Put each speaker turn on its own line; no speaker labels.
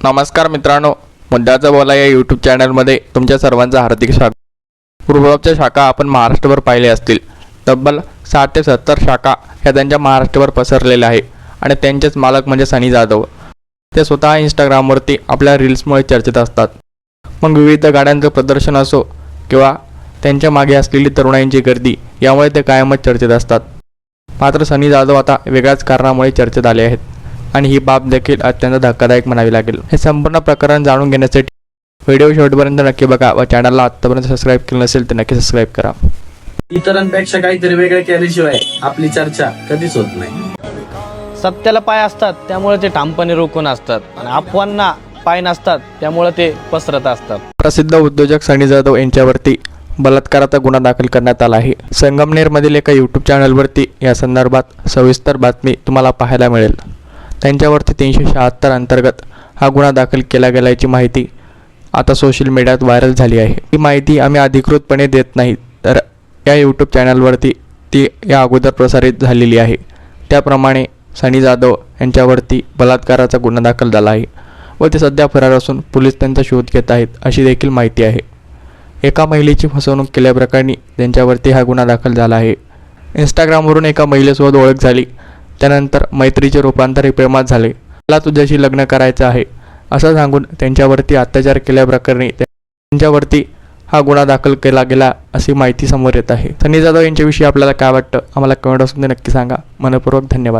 नमस्कार मित्रांनो, मुद्द्याचं बोला या यूट्यूब चॅनलमध्ये तुमच्या सर्वांचं हार्दिक स्वागत. पूर्वजच्या शाखा आपण महाराष्ट्रभर पाहिले असतील. तब्बल 60 ते 70 शाखा ह्या त्यांच्या महाराष्ट्रभर पसरलेल्या आहे आणि त्यांचेच मालक म्हणजे सनी जाधव. ते स्वतः इंस्टाग्रामवरती आपल्या रील्समुळे चर्चेत असतात. मग विविध गाड्यांचं प्रदर्शन असो किंवा त्यांच्या मागे असलेली तरुणाईंची गर्दी, यामुळे ते कायमच चर्चेत असतात. मात्र सनी जाधव आता वेगळ्याच कारणामुळे चर्चेत आले आहेत आणि ही बाब देखील अत्यंत धक्कादायक म्हणावी लागेल. हे संपूर्ण प्रकरण जाणून घेण्यासाठी व्हिडिओ शेवटपर्यंत नक्की बघा व चॅनलला आत्तापर्यंत सबस्क्राईब केलं नसेल तर नक्की सबस्क्राईब करा.
इतरांपेक्षा काहीतरी वेगळं केल्याशिवाय आपली चर्चा कधीच होत नाही.
सत्याला पाय असतात त्यामुळे ते ठामपणे रोखून असतात आणि अफवांना पाय नसतात त्यामुळे ते पसरत असतात.
प्रसिद्ध उद्योजक सनी जाधव यांच्यावरती बलात्काराचा गुन्हा दाखल करण्यात आला आहे. संगमनेरमधील एका यूट्यूब चॅनलवरती या संदर्भात सविस्तर बातमी तुम्हाला पाहायला मिळेल. त्यांच्यावरती 376 अंतर्गत हा गुन्हा दाखल केला गेल्याची माहिती आता सोशल मीडियात व्हायरल झाली आहे. ही माहिती आम्ही अधिकृतपणे देत नाही, तर या यूट्यूब चॅनलवरती ती या अगोदर प्रसारित झालेली आहे. त्याप्रमाणे सनी जाधव यांच्यावरती बलात्काराचा गुन्हा दाखल झाला आहे व ते सध्या फरार असून पोलीस त्यांचा शोध घेत आहेत अशी देखील माहिती आहे. एका महिलेची फसवणूक केल्याप्रकरणी त्यांच्यावरती हा गुन्हा दाखल झाला आहे. इंस्टाग्रामवरून एका महिलेसोबत ओळख झाली, त्यानंतर मैत्रीचे रूपांतर प्रेमात झाले. मला तुझ्याशी लग्न करायचं आहे असं सांगून त्यांच्यावरती अत्याचार केल्याप्रकरणी त्यांच्यावरती हा गुन्हा दाखल केला गेला अशी माहिती समोर येत आहे. सनी जाधव यांच्याविषयी आपल्याला काय वाटतं आम्हाला कमेंट बॉक्समध्ये नक्की सांगा. मनपूर्वक धन्यवाद.